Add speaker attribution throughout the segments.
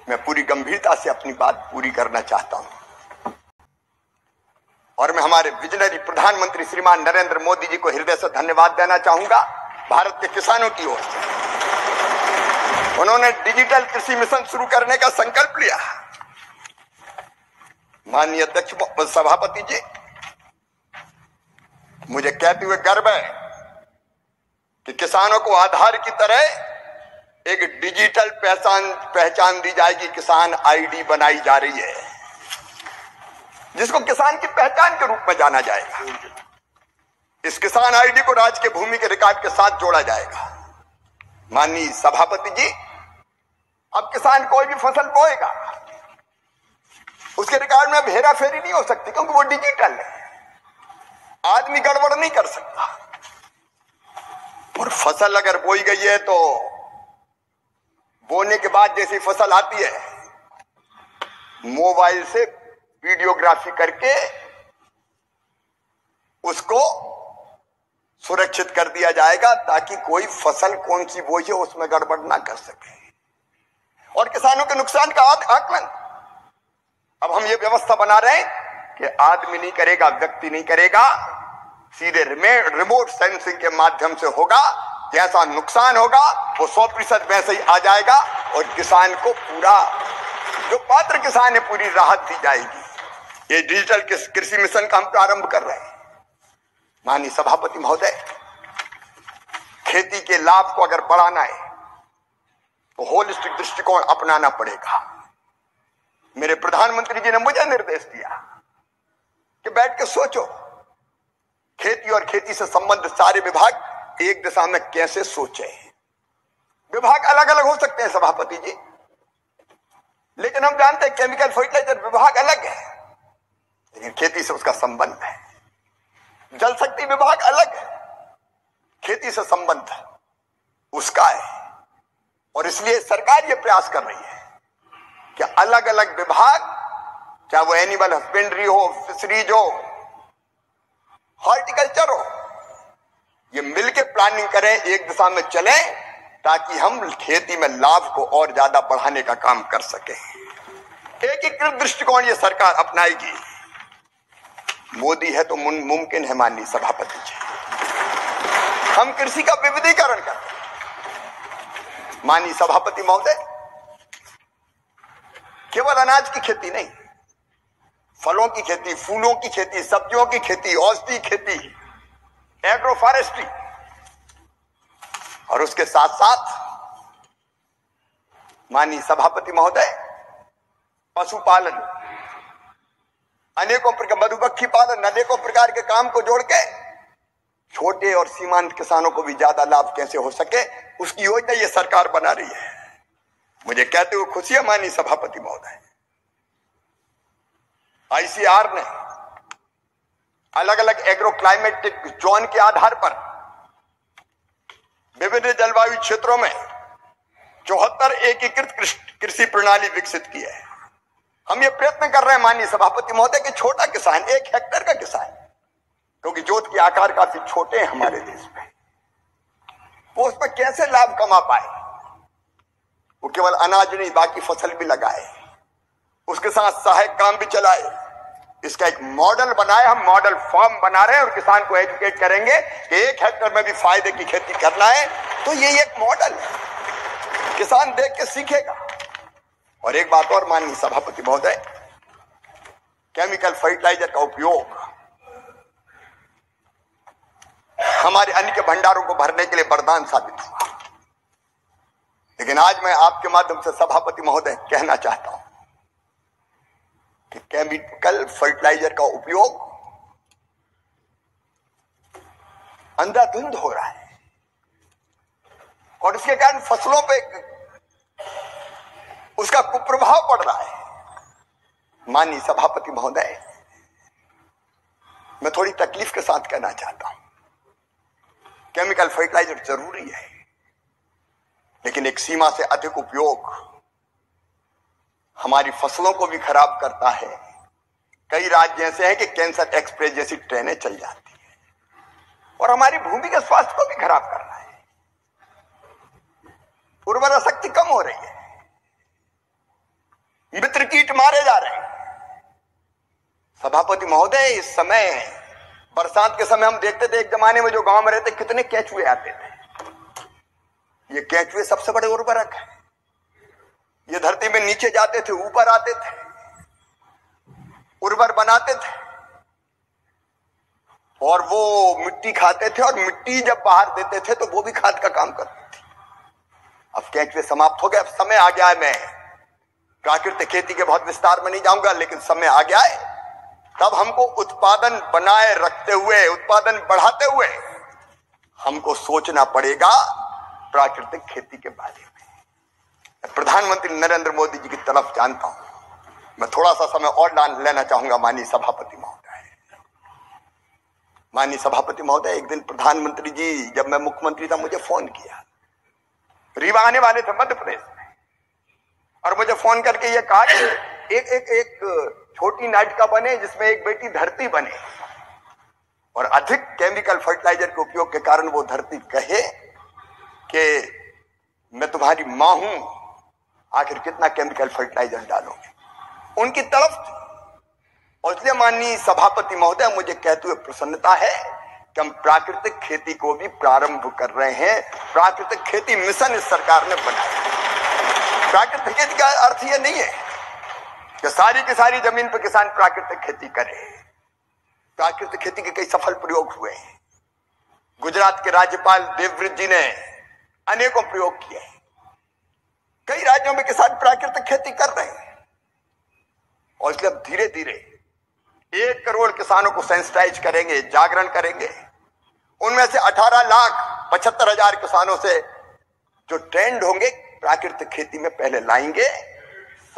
Speaker 1: मैं पूरी गंभीरता से अपनी बात पूरी करना चाहता हूं और मैं हमारे विजनरी प्रधानमंत्री श्रीमान नरेंद्र मोदी जी को हृदय से धन्यवाद देना चाहूंगा। भारत के किसानों की ओर से उन्होंने डिजिटल कृषि मिशन शुरू करने का संकल्प लिया। माननीय अध्यक्ष सभापति जी, मुझे कहते हुए गर्व है कि किसानों को आधार की तरह एक डिजिटल पहचान दी जाएगी। किसान आईडी बनाई जा रही है जिसको किसान की पहचान के रूप में जाना जाएगा। इस किसान आईडी को राज्य के भूमि के रिकॉर्ड के साथ जोड़ा जाएगा। माननीय सभापति जी, अब किसान कोई भी फसल बोएगा, उसके रिकॉर्ड में हेरा फेरी नहीं हो सकती क्योंकि वो डिजिटल है। आदमी गड़बड़ नहीं कर सकता। और फसल अगर बोई गई है तो बोने के बाद जैसी फसल आती है, मोबाइल से वीडियोग्राफी करके उसको सुरक्षित कर दिया जाएगा ताकि कोई फसल कौन सी बोई है उसमें गड़बड़ ना कर सके। और किसानों के नुकसान का आकलन अब हम ये व्यवस्था बना रहे हैं कि आदमी नहीं करेगा, व्यक्ति नहीं करेगा, सीधे रिमोट सेंसिंग के माध्यम से होगा। जैसा नुकसान होगा वो 100% वैसे ही आ जाएगा और किसान को पूरा, जो पात्र किसान है, पूरी राहत दी जाएगी। ये डिजिटल कृषि मिशन का हम प्रारंभ कर रहे हैं। माननीय सभापति महोदय, खेती के लाभ को अगर बढ़ाना है तो होलिस्टिक दृष्टिकोण अपनाना पड़ेगा। मेरे प्रधानमंत्री जी ने मुझे निर्देश दिया कि बैठ के सोचो, खेती और खेती से संबंधित सारे विभाग एक दिशा में कैसे सोचे। विभाग अलग अलग हो सकते हैं सभापति जी, लेकिन हम जानते हैं केमिकल फर्टिलाइजर विभाग अलग है, लेकिन खेती से उसका संबंध है। जल शक्ति विभाग अलग है, खेती से संबंध उसका है। और इसलिए सरकार यह प्रयास कर रही है कि अलग अलग विभाग, चाहे वो एनिमल हस्बेंड्री हो, फिशरीज हो, हॉर्टिकल्चर हो, ये मिलके प्लानिंग करें, एक दिशा में चलें ताकि हम खेती में लाभ को और ज्यादा बढ़ाने का काम कर सकें। एकीकृत दृष्टिकोण ये सरकार अपनाएगी। मोदी है तो मुमकिन है। माननीय सभापति जी, हम कृषि का विविधीकरण करते हैं। माननीय सभापति महोदय, केवल अनाज की खेती नहीं, फलों की खेती, फूलों की खेती, सब्जियों की खेती, औषधि खेती, एग्रो फॉरेस्ट्री, और उसके साथ साथ माननीय सभापति महोदय, पशुपालन, अनेकों प्रकार, मधुमक्खी पालन, अनेकों प्रकार के काम को जोड़ के छोटे और सीमांत किसानों को भी ज्यादा लाभ कैसे हो सके, उसकी योजना ये सरकार बना रही है। मुझे कहते हुए खुशी है माननीय सभापति महोदय, आईसीआर ने अलग अलग एग्रो क्लाइमेटिक जोन के आधार पर विभिन्न जलवायु क्षेत्रों में 74 एकीकृत कृषि प्रणाली विकसित की है। हम ये प्रयत्न कर रहे हैं माननीय सभापति महोदय कि छोटा किसान, 1 हेक्टेयर का किसान, क्योंकि जोत के आकार काफी छोटे हैं हमारे देश में, वो उसमें कैसे लाभ कमा पाए। वो केवल अनाज नहीं, बाकी फसल भी लगाए, उसके साथ सहायक काम भी चलाए। इसका एक मॉडल बनाए, हम मॉडल फॉर्म बना रहे हैं और किसान को एजुकेट करेंगे कि 1 हेक्टेयर में भी फायदे की खेती करना है तो ये एक मॉडल है, किसान देख के सीखेगा। और एक बात और माननीय सभापति महोदय, केमिकल फर्टिलाइजर का उपयोग हमारे अन्न के भंडारों को भरने के लिए वरदान साबित हुआ, लेकिन आज मैं आपके माध्यम से सभापति महोदय कहना चाहता हूं कि केमिकल फर्टिलाइजर का उपयोग अंधाधुंध हो रहा है और इसके कारण फसलों पे उसका कुप्रभाव पड़ रहा है। माननीय सभापति महोदय, मैं थोड़ी तकलीफ के साथ कहना चाहता हूं, केमिकल फर्टिलाइजर जरूरी है, लेकिन एक सीमा से अधिक उपयोग हमारी फसलों को भी खराब करता है। कई राज्य ऐसे हैं कि कैंसर एक्सप्रेस जैसी ट्रेनें चल जाती है और हमारी भूमि के स्वास्थ्य को भी खराब कर रहा है। उर्वरा शक्ति कम हो रही है। कीट मारे जा रहे हैं। सभापति महोदय, इस समय बरसात के समय हम देखते थे, एक जमाने में जो गांव में रहते कितने केंचुए आते थे। ये केंचुए सबसे बड़े उर्वरक है। ये धरती में नीचे जाते थे, ऊपर आते थे, उर्वर बनाते थे और वो मिट्टी खाते थे, और मिट्टी जब बाहर देते थे तो वो भी खाद का काम करती थी। अब केंचुए समाप्त हो गए। अब समय आ गया है, मैं प्राकृतिक खेती के बहुत विस्तार में नहीं जाऊंगा, लेकिन समय आ गया है तब हमको उत्पादन बनाए रखते हुए, उत्पादन बढ़ाते हुए हमको सोचना पड़ेगा प्राकृतिक खेती के बारे में। प्रधानमंत्री नरेंद्र मोदी जी की तरफ जानता हूं। मैं थोड़ा सा समय और लेना चाहूंगा। माननीय सभापति महोदय, माननीय सभापति महोदय, एक दिन प्रधानमंत्री जी, जब मैं मुख्यमंत्री था, मुझे फोन किया। रीवा आने वाले थे मध्य प्रदेश में, और मुझे फोन करके ये कहा कि एक छोटी नाटिका बने जिसमें एक बेटी धरती बने, और अधिक केमिकल फर्टिलाइजर के उपयोग के कारण वो धरती कहे कि मैं तुम्हारी मां हूं, आखिर कितना केमिकल फर्टिलाइजर डालोगे। उनकी तरफ थी। और इसलिए माननीय सभापति महोदय, मुझे कहते हुए प्रसन्नता है कि हम प्राकृतिक खेती को भी प्रारंभ कर रहे हैं। प्राकृतिक खेती मिशन इस सरकार ने बनाया। प्राकृतिक खेती का अर्थ यह नहीं है कि सारी की सारी जमीन पर किसान प्राकृतिक खेती करे। प्राकृतिक खेती के कई सफल प्रयोग हुए हैं। गुजरात के राज्यपाल देवव्रत जी ने अनेकों प्रयोग किए हैं। कई राज्यों में किसान प्राकृतिक खेती कर रहे हैं, और इसलिए अब धीरे धीरे 1 करोड़ किसानों को सेंसिटाइज करेंगे, जागरण करेंगे। उनमें से 18,75,000 किसानों से जो ट्रेंड होंगे प्राकृतिक खेती में पहले लाएंगे।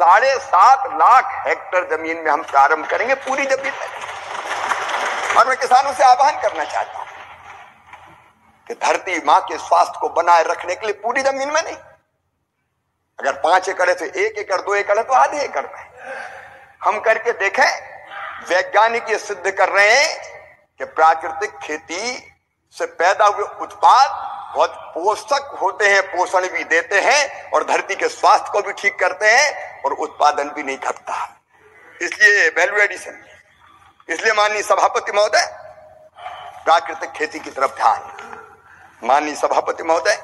Speaker 1: 7.5 लाख हेक्टेयर जमीन में हम प्रारंभ करेंगे, पूरी जमीन में। और मैं किसानों से आह्वान करना चाहता हूं कि धरती मां के स्वास्थ्य को बनाए रखने के लिए पूरी जमीन में नहीं, अगर 5 एकड़ है तो 1 एकड़, 2 एकड़ है तो आधे एकड़ में हम करके देखें। वैज्ञानिक ये सिद्ध कर रहे हैं कि प्राकृतिक खेती से पैदा हुए उत्पाद बहुत पोषक होते हैं, पोषण भी देते हैं, और धरती के स्वास्थ्य को भी ठीक करते हैं, और उत्पादन भी नहीं घटता। इसलिए वैल्यू एडिशन। इसलिए माननीय सभापति महोदय, प्राकृतिक खेती की तरफ ध्यान। माननीय सभापति महोदय,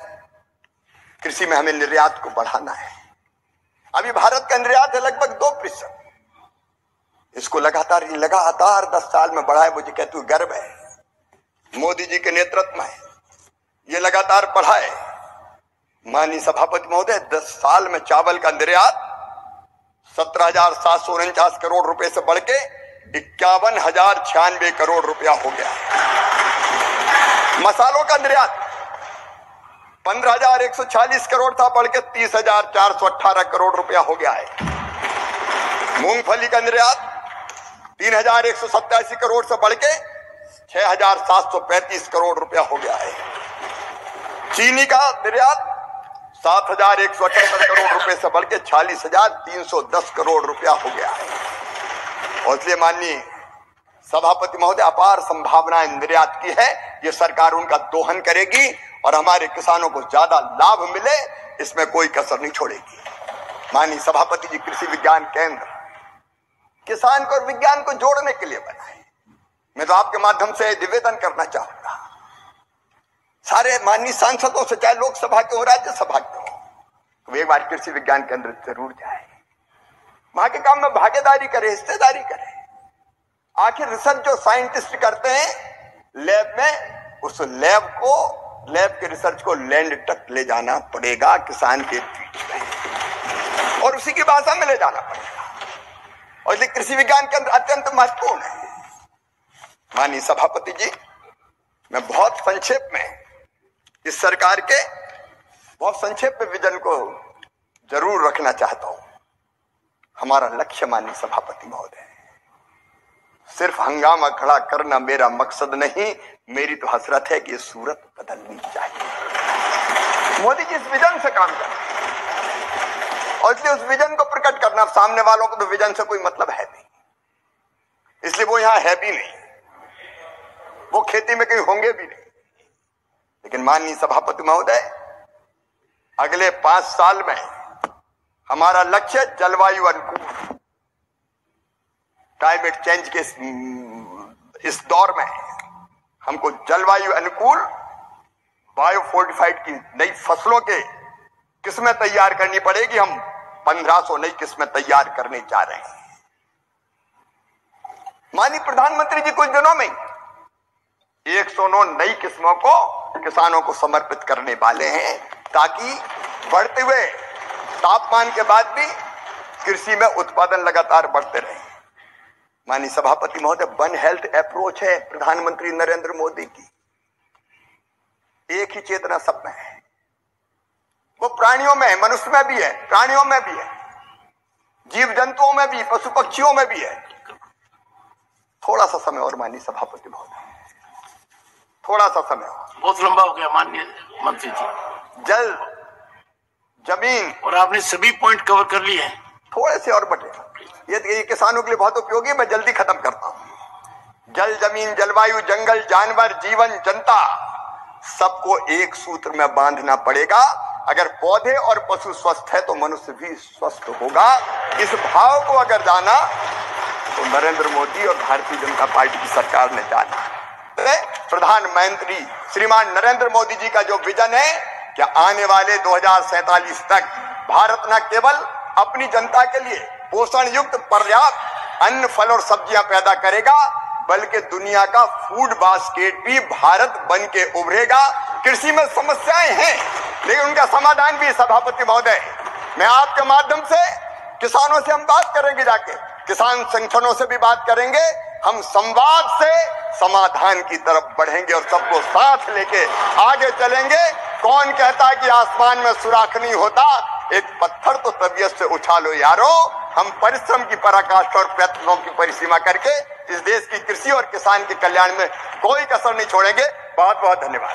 Speaker 1: कृषि में हमें निर्यात को बढ़ाना है। अभी भारत का निर्यात है लगभग 2%। इसको लगातार 10 साल में बढ़ा है। मुझे कहते हुए गर्व है, मोदी जी के नेतृत्व में ये लगातार बढ़ा है। माननीय सभापति महोदय, 10 साल में चावल का निर्यात 17,749 करोड़ रुपए से बढ़ के 51,096 करोड़ रुपया हो गया। मसालों का निर्यात 15,140 करोड़ था, बढ़ के 30,418 करोड़ रुपया हो गया है। मूंगफली का निर्यात 3,187 करोड़ से बढ़ के 6,735 करोड़ रुपया हो गया है। चीनी का निर्यात 7,178 करोड़ रुपए से बढ़ के 46,310 करोड़ रुपया हो गया है। और इसलिए माननीय सभापति महोदय, अपार संभावनाएं निर्यात की है। ये सरकार उनका दोहन करेगी और हमारे किसानों को ज्यादा लाभ मिले, इसमें कोई कसर नहीं छोड़ेगी। माननीय सभापति जी, कृषि विज्ञान केंद्र किसान को और विज्ञान को जोड़ने के लिए बनाए। मैं तो आपके माध्यम से निवेदन करना चाहूंगा सारे माननीय सांसदों से, चाहे लोकसभा के हो, राज्यसभा के हो, तो एक बार कृषि विज्ञान केंद्र जरूर जाए, वहां के काम में भागीदारी करे, हिस्सेदारी करे। आखिर रिसर्च जो साइंटिस्ट करते हैं लैब में, उस लैब के रिसर्च को लैंड तक ले जाना पड़ेगा किसान के बीच में, और उसी की भाषा में ले जाना पड़ेगा। और इसलिए कृषि विज्ञान केंद्र अत्यंत महत्वपूर्ण है। माननीय सभापति जी, मैं बहुत संक्षेप में इस सरकार के बहुत संक्षेप में विजन को जरूर रखना चाहता हूं। हमारा लक्ष्य माननीय सभापति महोदय, सिर्फ हंगामा खड़ा करना मेरा मकसद नहीं, मेरी तो हसरत है कि ये सूरत बदलनी चाहिए। मोदी जी इस विजन से काम कर रहे हैं, और इसलिए उस विजन को प्रकट करना, सामने वालों को तो विजन से कोई मतलब है नहीं, इसलिए वो यहां है भी नहीं, वो खेती में कहीं होंगे भी नहीं। लेकिन माननीय सभापति महोदय, अगले 5 साल में हमारा लक्ष्य जलवायु अनुकूल, क्लाइमेट चेंज के इस दौर में हमको जलवायु अनुकूल बायोफोर्टिफाइड की नई फसलों के किस्में तैयार करनी पड़ेगी। हम 1500 नई किस्में तैयार करने जा रहे हैं। माननीय प्रधानमंत्री जी कुछ दिनों में 109 नई किस्मों को किसानों को समर्पित करने वाले हैं, ताकि बढ़ते हुए तापमान के बाद भी कृषि में उत्पादन लगातार बढ़ते रहे। माननीय सभापति महोदय, वन हेल्थ अप्रोच है प्रधानमंत्री नरेंद्र मोदी की। एक ही चेतना सब में है, वो प्राणियों में है, मनुष्य में भी है, प्राणियों में भी है, जीव जंतुओं में भी, पशु पक्षियों में भी है। थोड़ा सा समय और माननीय सभापति महोदय, थोड़ा सा समय और।
Speaker 2: बहुत लंबा हो गया माननीय मंत्री जी।
Speaker 1: जल, जमीन,
Speaker 2: और आपने सभी पॉइंट कवर कर लिए हैं।
Speaker 1: थोड़े से और बटे। ये किसानों के लिए बहुत उपयोगी, मैं जल्दी खत्म करता हूं। जल, जमीन, जलवायु, जंगल, जानवर, जीवन, जनता, सबको एक सूत्र में बांधना पड़ेगा। अगर पौधे और पशु स्वस्थ है तो मनुष्य भी स्वस्थ होगा। इस भाव को अगर जाना तो नरेंद्र मोदी और भारतीय जनता पार्टी की सरकार ने जाना। प्रधानमंत्री श्रीमान नरेंद्र मोदी जी का जो विजन है कि आने वाले 2047 तक भारत न केवल अपनी जनता के लिए पोषण युक्त पर्याप्त अन्न, फल और सब्जियां पैदा करेगा, बल्कि दुनिया का फूड बास्केट भी भारत बन के उभरेगा। कृषि में समस्याएं हैं, लेकिन उनका समाधान भी। सभापति महोदय, मैं आपके माध्यम से किसानों से हम बात करेंगे, जाके किसान संगठनों से भी बात करेंगे। हम संवाद से समाधान की तरफ बढ़ेंगे और सबको साथ लेके आगे चलेंगे। कौन कहता है कि आसमान में सुराख नहीं होता? एक पत्थर तो तबीयत से उछालो यारो। हम परिश्रम की पराकाष्ठा और प्रयत्नों की परिसीमा करके इस देश की कृषि और किसान के कल्याण में कोई कसर नहीं छोड़ेंगे। बहुत बहुत धन्यवाद।